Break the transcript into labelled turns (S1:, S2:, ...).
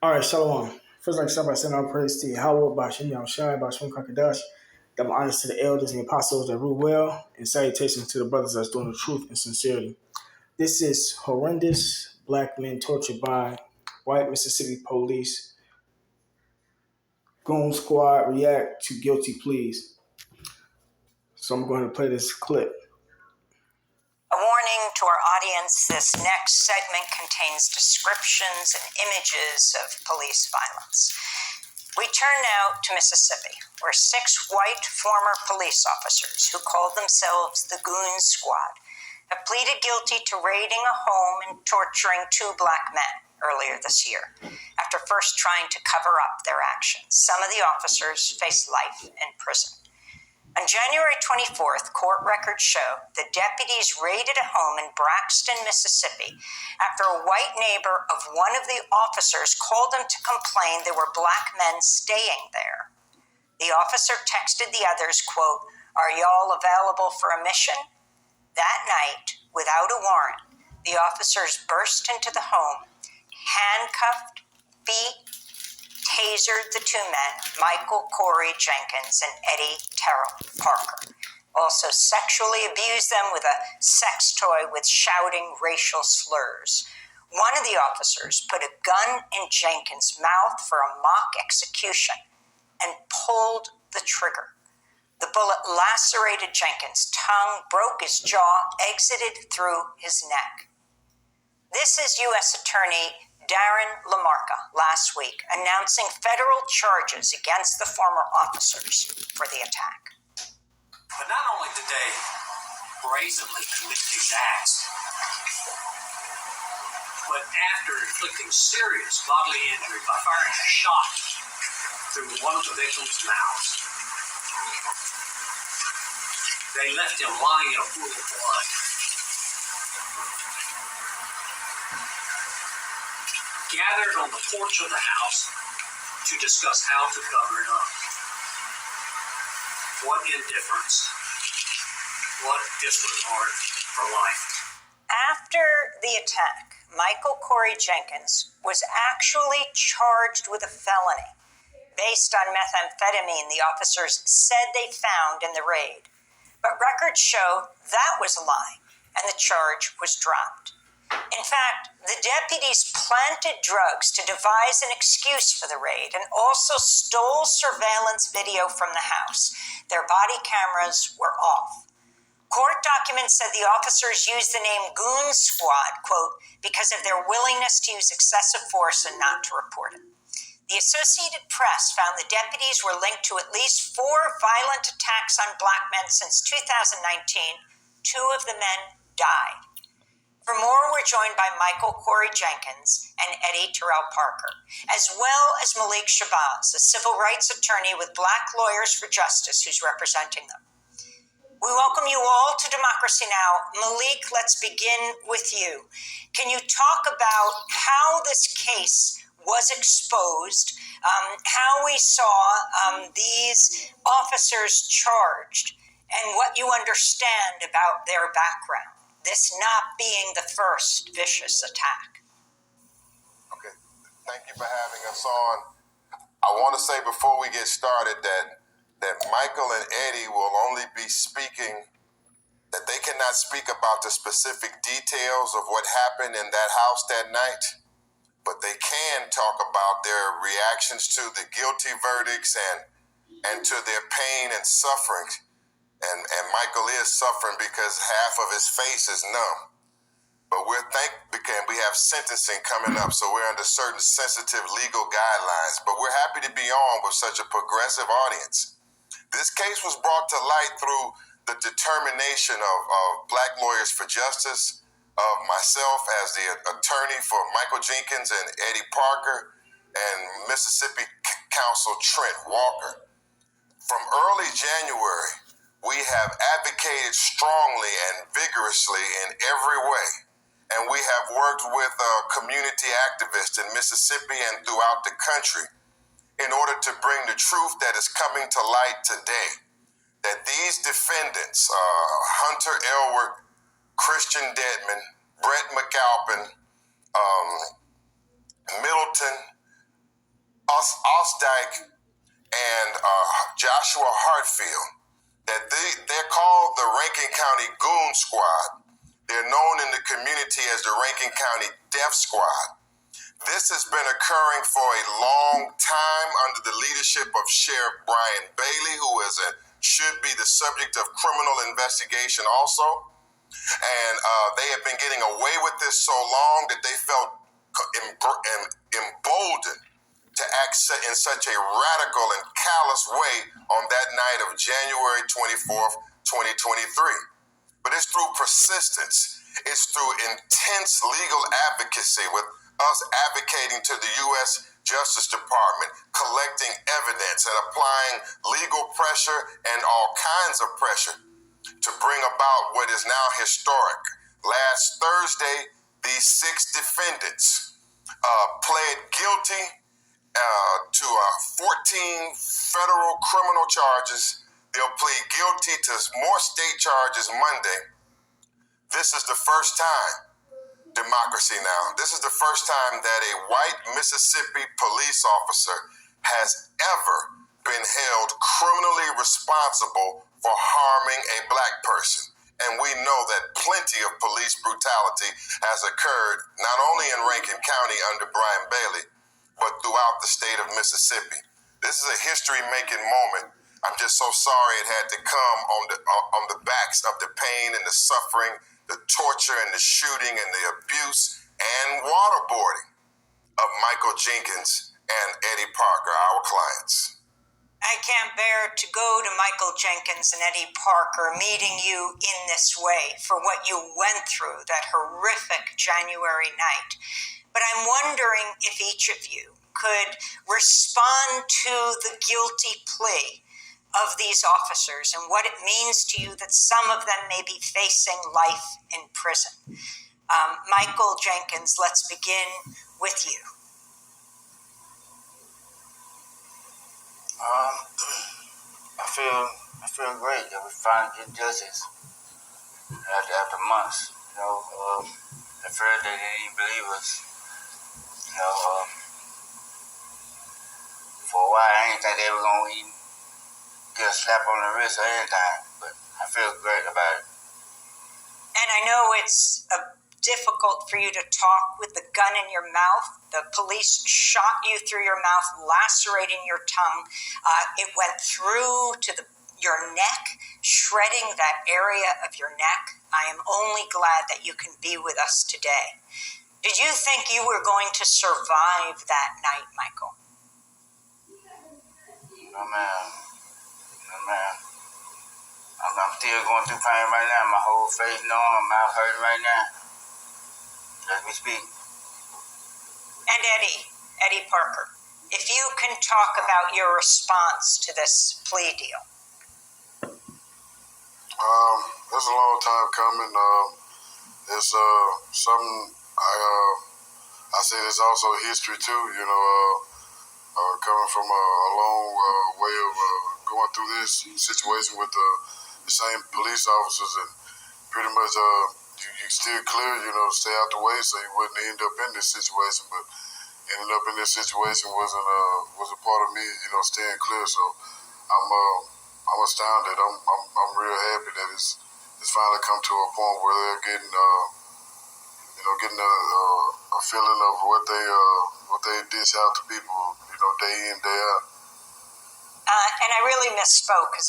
S1: All right, Shalom. First, like start by saying all praise to Yahweh, Bashem Yahushai, Bashem Kakadash. Double honors to the elders and the apostles that rule well, and salutations to the brothers that's doing the truth and sincerity. This is horrendous black men tortured by white Mississippi police. Goon Squad react to guilty pleas. So I'm going to play this clip.
S2: A warning to our audience, this next segment contains descriptions and images of police violence. We turn now to Mississippi, where 6 white former police officers who called themselves the Goon Squad have pleaded guilty to raiding a home and torturing 2 black men earlier this year, after first trying to cover up their actions. Some of the officers face life in prison. On January 24th, court records show the deputies raided a home in Braxton, Mississippi, after a white neighbor of one of the officers called them to complain there were black men staying there. The officer texted the others, quote, "Are y'all available for a mission?" That night, without a warrant, the officers burst into the home, handcuffed, beat, tasered the 2 men, Michael Corey Jenkins and Eddie Terrell Parker. Also sexually abused them with a sex toy with shouting racial slurs. One of the officers put a gun in Jenkins' mouth for a mock execution and pulled the trigger. The bullet lacerated Jenkins' tongue, broke his jaw, exited through his neck. This is U.S. Attorney Darren Lamarca last week announcing federal charges against the former officers for the attack.
S3: But not only did they brazenly commit these acts, but after inflicting serious bodily injury by firing a shot through one of the victim's mouths, they left him lying in a pool of blood. Gathered on the porch of the house to discuss how to cover it up. What indifference. What disregard for life.
S2: After the attack, Michael Corey Jenkins was actually charged with a felony based on methamphetamine the officers said they found in the raid. But records show that was a lie, and the charge was dropped. In fact, the deputies planted drugs to devise an excuse for the raid and also stole surveillance video from the house. Their body cameras were off. Court documents said the officers used the name Goon Squad, quote, because of their willingness to use excessive force and not to report it. The Associated Press found the deputies were linked to at least 4 violent attacks on black men since 2019. 2 of the men died. For more, we're joined by Michael Corey Jenkins and Eddie Terrell Parker, as well as Malik Shabazz, a civil rights attorney with Black Lawyers for Justice who's representing them. We welcome you all to Democracy Now! Malik, let's begin with you. Can you talk about how this case was exposed, how we saw these officers charged, and what you understand about their background? This not being the first vicious attack.
S4: Okay, thank you for having us on. I want to say before we get started that Michael and Eddie will only be speaking, that they cannot speak about the specific details of what happened in that house that night, but they can talk about their reactions to the guilty verdicts and to their pain and suffering. And Michael is suffering because half of his face is numb. But because we have sentencing coming up, so we're under certain sensitive legal guidelines. But we're happy to be on with such a progressive audience. This case was brought to light through the determination of Black Lawyers for Justice, of myself as the attorney for Michael Jenkins and Eddie Parker, and Mississippi Counsel Trent Walker. From early January, we have advocated strongly and vigorously in every way, and we have worked with community activists in Mississippi and throughout the country in order to bring the truth that is coming to light today, that these defendants, Hunter Elwood, Christian Dedman, Brett McAlpin, Middleton, Dyke and Joshua Hartfield. That they're called the Rankin County Goon Squad. They're known in the community as the Rankin County Death Squad. This has been occurring for a long time under the leadership of Sheriff Brian Bailey, who should be the subject of criminal investigation also. And they have been getting away with this so long that they felt emboldened to act in such a radical and callous way on that night of January 24th, 2023. But it's through persistence. It's through intense legal advocacy, with us advocating to the U.S. Justice Department, collecting evidence and applying legal pressure and all kinds of pressure to bring about what is now historic. Last Thursday, these 6 defendants pled guilty to 14 federal criminal charges. They'll plead guilty to more state charges Monday. This is the first time, democracy now, this is the first time that a white Mississippi police officer has ever been held criminally responsible for harming a black person. And we know that plenty of police brutality has occurred not only in Rankin County under Brian Bailey, but throughout the state of Mississippi. This is a history-making moment. I'm just so sorry it had to come on the backs of the pain and the suffering, the torture and the shooting and the abuse and waterboarding of Michael Jenkins and Eddie Parker, our clients.
S2: I can't bear to go to Michael Jenkins and Eddie Parker meeting you in this way for what you went through that horrific January night. But I'm wondering if each of you could respond to the guilty plea of these officers and what it means to you that some of them may be facing life in prison. Michael Jenkins, let's begin with you.
S5: I feel great that we finally get justice after months. At first they didn't even believe us. For a while I didn't think they were gonna even get a slap on the wrist or anything, but I feel great about it.
S2: And I know it's difficult for you to talk with the gun in your mouth. The police shot you through your mouth, lacerating your tongue. It went through to your neck, shredding that area of your neck. I am only glad that you can be with us today. Did you think you were going to survive that night, Michael?
S5: No, ma'am. I'm still going through pain right now. My whole face numb, my mouth hurting right now. Let me speak.
S2: And Eddie Parker, if you can talk about your response to this plea deal.
S6: It's a long time coming. It's something I say there's also history too, coming from a long way of going through this situation with the same police officers, and pretty much you steer clear, stay out the way so you wouldn't end up in this situation. But ending up in this situation was a part of me, staying clear. So I'm astounded. I'm real happy that it's finally come to a point where they're getting a feeling of what they dish out to people, day in, day out.
S2: And I really misspoke because